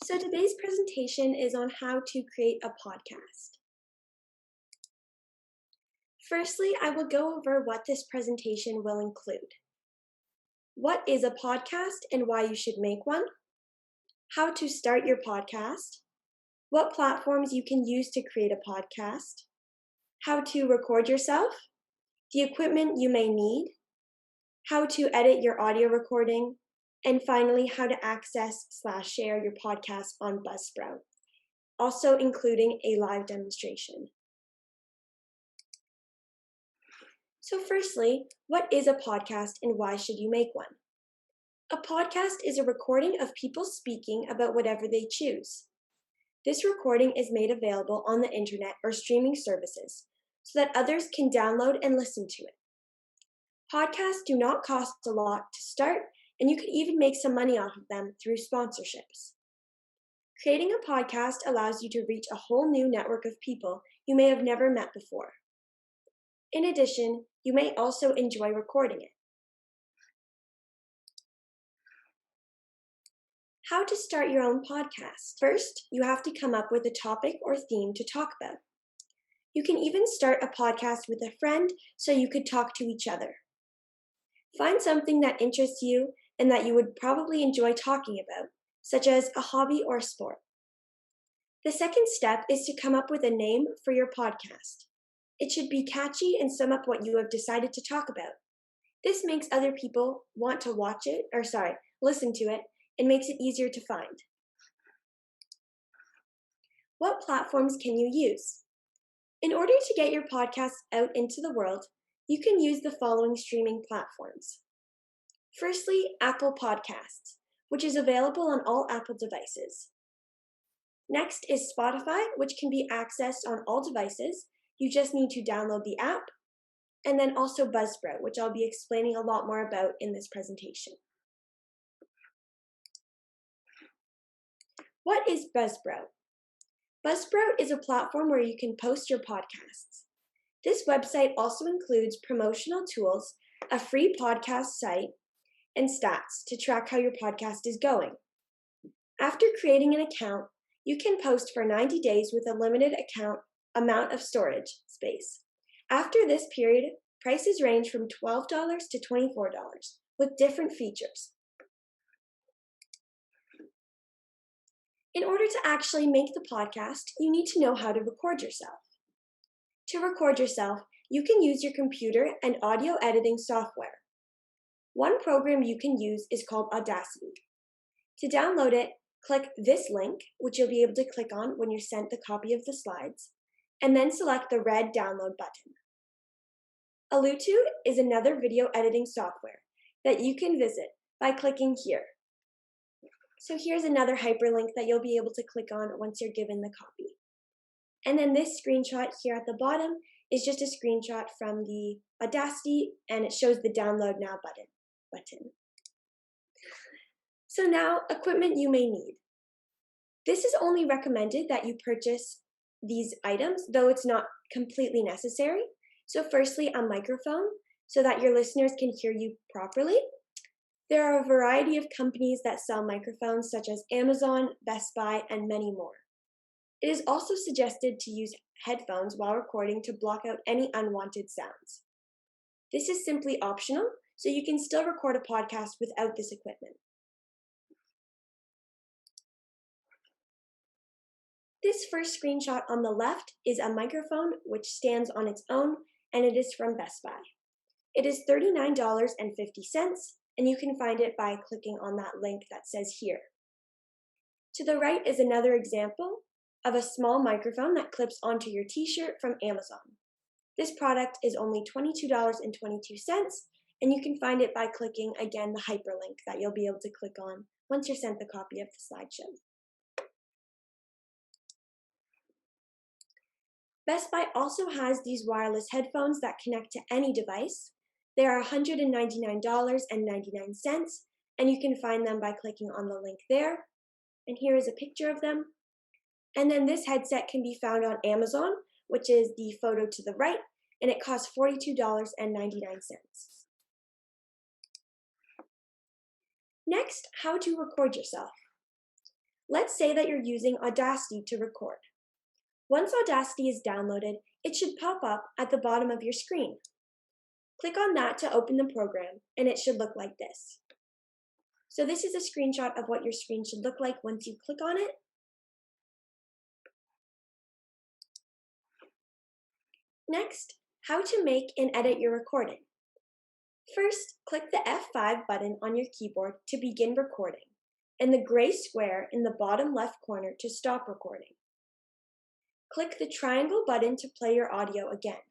So today's presentation is on how to create a podcast. Firstly, I will go over what this presentation will include. What is a podcast and why you should make one? How to start your podcast? What platforms you can use to create a podcast? How to record yourself? The equipment you may need? How to edit your audio recording? And finally, how to access/share your podcast on Buzzsprout, also including a live demonstration. So firstly, what is a podcast and why should you make one? A podcast is a recording of people speaking about whatever they choose. This recording is made available on the internet or streaming services so that others can download and listen to it. Podcasts do not cost a lot to start, and you could even make some money off of them through sponsorships. Creating a podcast allows you to reach a whole new network of people you may have never met before. In addition, you may also enjoy recording it. How to start your own podcast. First, you have to come up with a topic or theme to talk about. You can even start a podcast with a friend so you could talk to each other. Find something that interests you and that you would probably enjoy talking about, such as a hobby or a sport. The second step is to come up with a name for your podcast. It should be catchy and sum up what you have decided to talk about. This makes other people want to listen to it, and makes it easier to find. What platforms can you use? In order to get your podcast out into the world, you can use the following streaming platforms. Firstly, Apple Podcasts, which is available on all Apple devices. Next is Spotify, which can be accessed on all devices. You just need to download the app. And then also Buzzbro, which I'll be explaining a lot more about in this presentation. What is Buzzbro? Buzzsprout is a platform where you can post your podcasts. This website also includes promotional tools, a free podcast site, and stats to track how your podcast is going. After creating an account, you can post for 90 days with a limited amount of storage space. After this period, prices range from $12 to $24 with different features. In order to actually make the podcast, you need to know how to record yourself. To record yourself, you can use your computer and audio editing software. One program you can use is called Audacity. To download it, click this link, which you'll be able to click on when you're sent the copy of the slides, and then select the red download button. Audacity is another video editing software that you can visit by clicking here. So here's another hyperlink that you'll be able to click on once you're given the copy. And then this screenshot here at the bottom is just a screenshot from the Audacity, and it shows the download now button. So now, equipment you may need. This is only recommended that you purchase these items, though it's not completely necessary. So firstly, a microphone so that your listeners can hear you properly. There are a variety of companies that sell microphones such as Amazon, Best Buy, and many more. It is also suggested to use headphones while recording to block out any unwanted sounds. This is simply optional, so you can still record a podcast without this equipment. This first screenshot on the left is a microphone which stands on its own, and it is from Best Buy. It is $39.50. And you can find it by clicking on that link that says here. To the right is another example of a small microphone that clips onto your t-shirt from Amazon. This product is only $22.22, and you can find it by clicking again the hyperlink that you'll be able to click on once you're sent the copy of the slideshow. Best Buy also has these wireless headphones that connect to any device. They are $199.99, and you can find them by clicking on the link there. And here is a picture of them. And then this headset can be found on Amazon, which is the photo to the right, and it costs $42.99. Next, how to record yourself. Let's say that you're using Audacity to record. Once Audacity is downloaded, it should pop up at the bottom of your screen. Click on that to open the program, and it should look like this. So this is a screenshot of what your screen should look like once you click on it. Next, how to make and edit your recording. First, click the F5 button on your keyboard to begin recording, and the gray square in the bottom left corner to stop recording. Click the triangle button to play your audio again.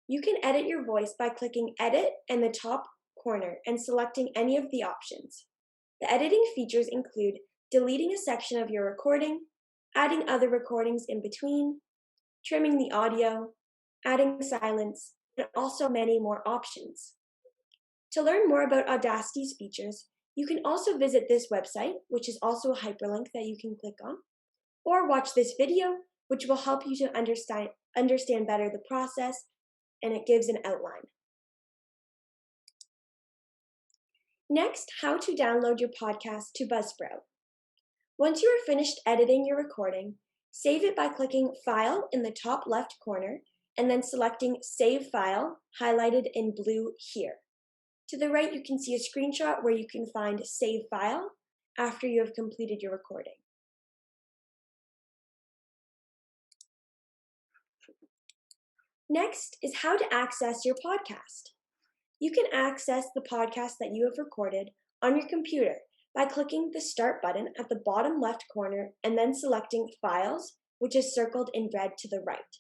You can edit your voice by clicking Edit in the top corner and selecting any of the options. The editing features include deleting a section of your recording, adding other recordings in between, trimming the audio, adding silence, and also many more options. To learn more about Audacity's features, you can also visit this website, which is also a hyperlink that you can click on, or watch this video, which will help you to understand better the process, and it gives an outline. Next, how to download your podcast to Buzzsprout. Once you are finished editing your recording, save it by clicking File in the top left corner and then selecting Save File, highlighted in blue here. To the right, you can see a screenshot where you can find Save File after you have completed your recording. Next is how to access your podcast. You can access the podcast that you have recorded on your computer by clicking the Start button at the bottom left corner and then selecting Files, which is circled in red to the right.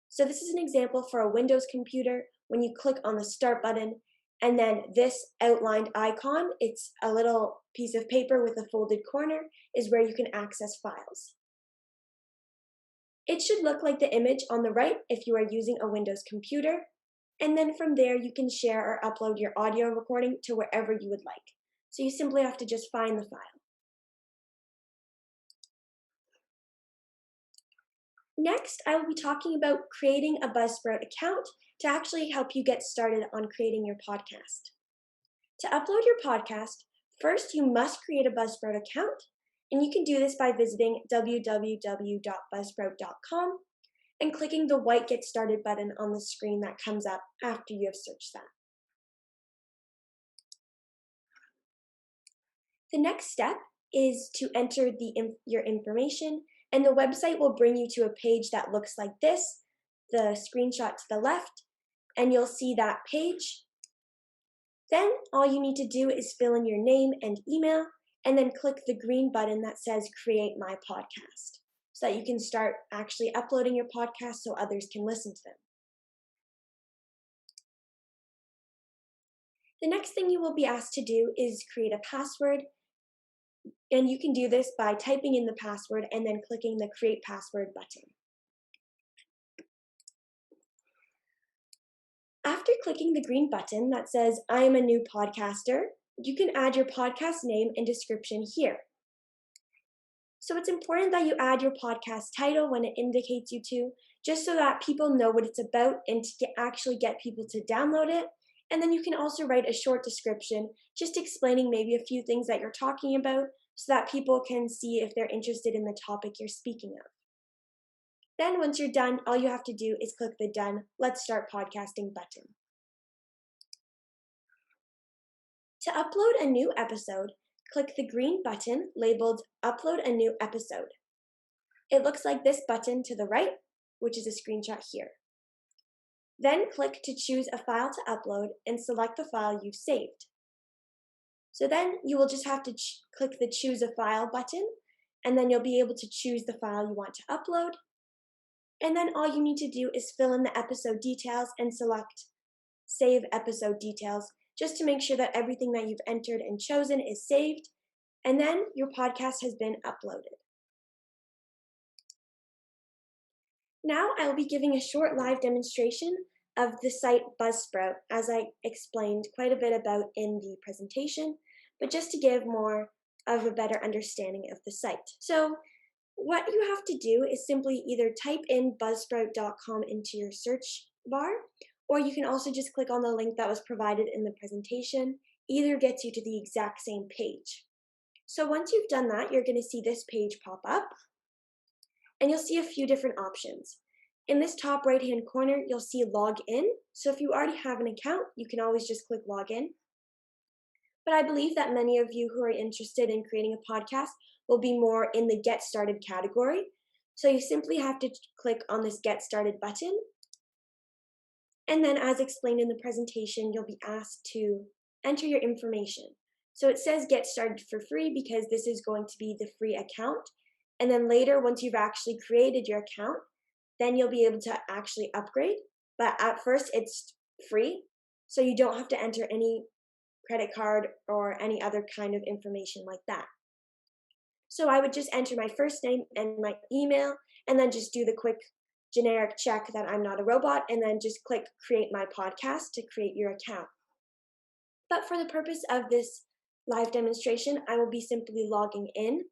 So this is an example for a Windows computer. When you click on the Start button and then this outlined icon, it's a little piece of paper with a folded corner, is where you can access files. It should look like the image on the right if you are using a Windows computer, and then from there you can share or upload your audio recording to wherever you would like. So you simply have to just find the file. Next, I will be talking about creating a Buzzsprout account to actually help you get started on creating your podcast. To upload your podcast, first you must create a Buzzsprout account, and you can do this by visiting www.buzzsprout.com and clicking the white Get Started button on the screen that comes up after you have searched that. The next step is to enter your information, and the website will bring you to a page that looks like this, the screenshot to the left, and you'll see that page. Then all you need to do is fill in your name and email, and then click the green button that says Create My Podcast, so that you can start actually uploading your podcast so others can listen to them. The next thing you will be asked to do is create a password, and you can do this by typing in the password and then clicking the Create Password button. After clicking the green button that says I am a new podcaster, you can add your podcast name and description here. So it's important that you add your podcast title when it indicates you to, just so that people know what it's about and to actually get people to download it. And then you can also write a short description, just explaining maybe a few things that you're talking about so that people can see if they're interested in the topic you're speaking of. Then once you're done, all you have to do is click the Done, Let's Start Podcasting button. To upload a new episode, click the green button labeled Upload a New Episode. It looks like this button to the right, which is a screenshot here. Then click to choose a file to upload and select the file you've saved. So then you will just have to click the Choose a File button, and then you'll be able to choose the file you want to upload. And then all you need to do is fill in the episode details and select Save Episode Details, just to make sure that everything that you've entered and chosen is saved, and then your podcast has been uploaded. Now I will be giving a short live demonstration of the site Buzzsprout, as I explained quite a bit about in the presentation, but just to give more of a better understanding of the site. So what you have to do is simply either type in buzzsprout.com into your search bar, or you can also just click on the link that was provided in the presentation. Either gets you to the exact same page. So once you've done that, you're going to see this page pop up, and you'll see a few different options. In this top right-hand corner, you'll see log in. So if you already have an account, you can always just click log in. But I believe that many of you who are interested in creating a podcast will be more in the get started category. So you simply have to click on this get started button. And then as explained in the presentation, you'll be asked to enter your information. So it says get started for free because this is going to be the free account. And then later, once you've actually created your account, then you'll be able to actually upgrade. But at first, it's free. So you don't have to enter any credit card or any other kind of information like that. So I would just enter my first name and my email, and then just do the quick generic check that I'm not a robot, and then just click create my podcast to create your account. But for the purpose of this live demonstration, I will be simply logging in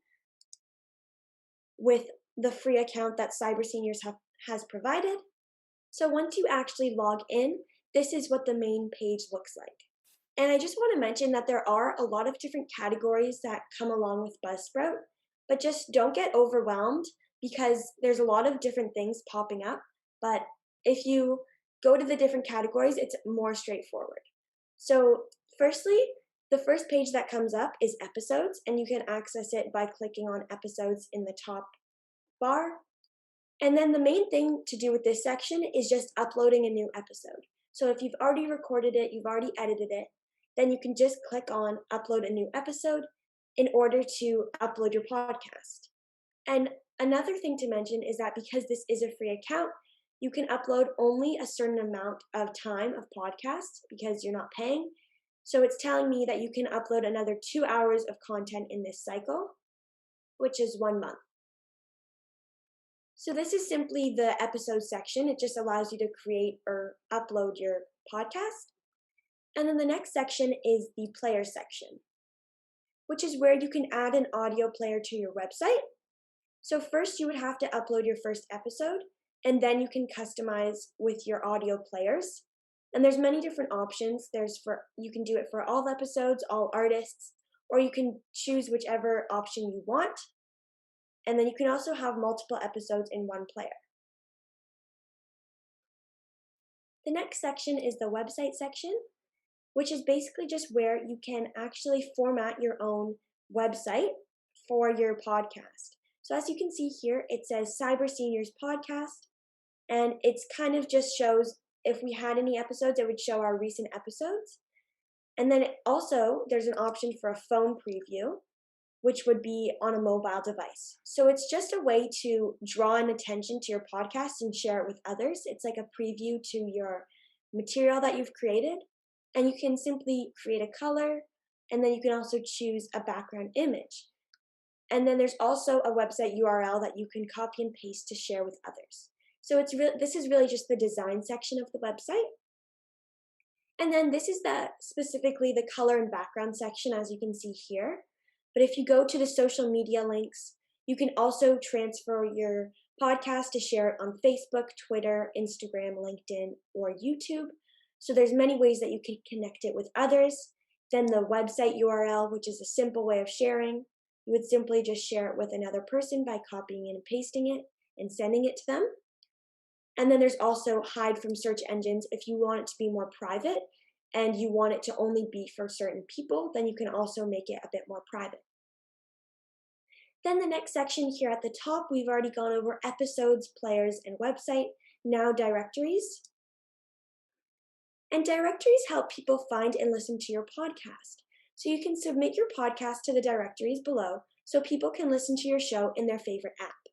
with the free account that Cyber Seniors has provided. So once you actually log in, this is what the main page looks like. And I just want to mention that there are a lot of different categories that come along with Buzzsprout, but just don't get overwhelmed because there's a lot of different things popping up. But if you go to the different categories, it's more straightforward. So firstly, the first page that comes up is episodes, and you can access it by clicking on episodes in the top bar. And then the main thing to do with this section is just uploading a new episode. So if you've already recorded it, you've already edited it, then you can just click on upload a new episode in order to upload your podcast. And another thing to mention is that because this is a free account, you can upload only a certain amount of time of podcasts because you're not paying. So it's telling me that you can upload another 2 hours of content in this cycle, which is 1 month. So this is simply the episode section. It just allows you to create or upload your podcast. And then the next section is the player section, which is where you can add an audio player to your website. So first you would have to upload your first episode, and then you can customize with your audio players. And there's many different options. You can do it for all episodes, all artists, or you can choose whichever option you want. And then you can also have multiple episodes in one player. The next section is the website section, which is basically just where you can actually format your own website for your podcast. So as you can see here, it says Cyber Seniors Podcast, and it's kind of just shows if we had any episodes, it would show our recent episodes. And then there's an option for a phone preview, which would be on a mobile device. So it's just a way to draw an attention to your podcast and share it with others. It's like a preview to your material that you've created. And you can simply create a color, and then you can also choose a background image. And then there's also a website URL that you can copy and paste to share with others. So this is really just the design section of the website. And then this is specifically the color and background section, as you can see here. But if you go to the social media links, you can also transfer your podcast to share it on Facebook, Twitter, Instagram, LinkedIn, or YouTube. So there's many ways that you can connect it with others. Then the website URL, which is a simple way of sharing, you would simply just share it with another person by copying and pasting it and sending it to them. And then there's also hide from search engines. If you want it to be more private and you want it to only be for certain people, then you can also make it a bit more private. Then the next section here at the top, we've already gone over episodes, players, and website. Now directories. And directories help people find and listen to your podcast. So you can submit your podcast to the directories below so people can listen to your show in their favorite app.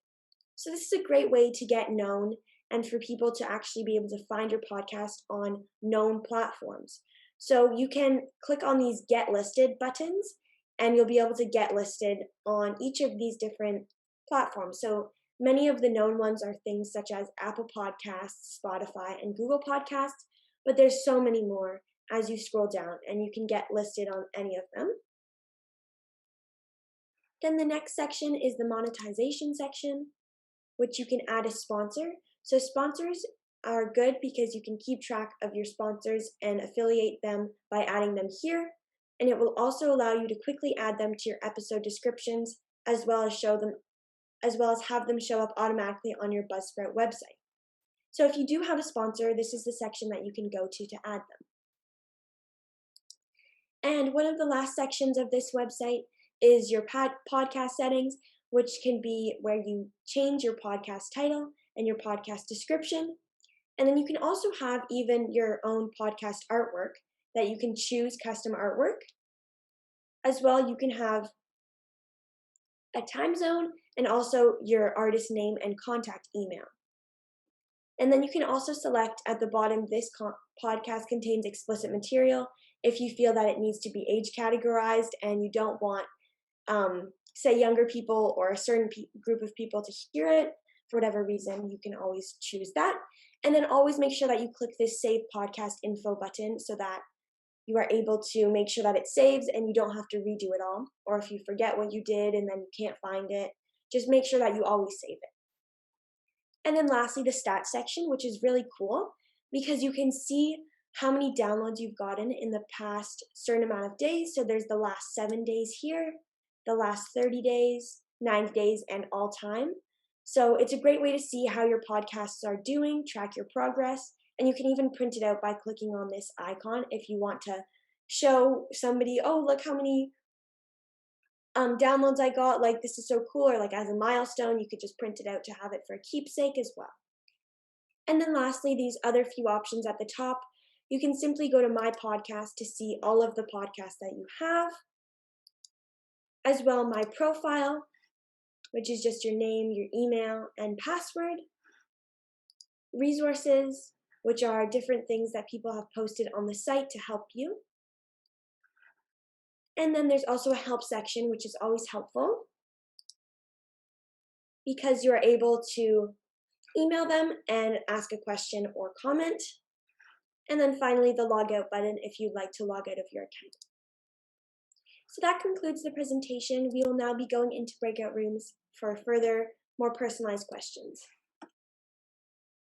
So this is a great way to get known and for people to actually be able to find your podcast on known platforms. So you can click on these get listed buttons and you'll be able to get listed on each of these different platforms. So many of the known ones are things such as Apple Podcasts, Spotify, and Google Podcasts. But there's so many more as you scroll down, and you can get listed on any of them. Then the next section is the monetization section, which you can add a sponsor. So sponsors are good because you can keep track of your sponsors and affiliate them by adding them here. and it will also allow you to quickly add them to your episode descriptions, as well as have them show up automatically on your Buzzsprout website. So if you do have a sponsor, this is the section that you can go to add them. And one of the last sections of this website is your podcast settings, which can be where you change your podcast title and your podcast description. And then you can also have even your own podcast artwork that you can choose custom artwork. As well, you can have a time zone and also your artist name and contact email. And then you can also select at the bottom, this podcast contains explicit material, if you feel that it needs to be age categorized and you don't want, say, younger people or a certain group of people to hear it. For whatever reason, you can always choose that. And then always make sure that you click this Save Podcast Info button so that you are able to make sure that it saves and you don't have to redo it all. Or if you forget what you did and then you can't find it, just make sure that you always save it. And then lastly, the stats section, which is really cool because you can see how many downloads you've gotten in the past certain amount of days. So there's the last 7 days here, the last 30 days, 90 days, and all time. So it's a great way to see how your podcasts are doing, track your progress, and you can even print it out by clicking on this icon if you want to show somebody, oh, look how many downloads I got, like this is so cool, or like as a milestone. You could just print it out to have it for a keepsake as well. And then lastly, these other few options at the top, you can simply go to My Podcast to see all of the podcasts that you have. As well, My Profile, which is just your name, your email, and password. Resources, which are different things that people have posted on the site to help you. And then there's also a help section, which is always helpful because you're able to email them and ask a question or comment. And then finally, the logout button if you'd like to log out of your account. So that concludes the presentation. We will now be going into breakout rooms for further, more personalized questions.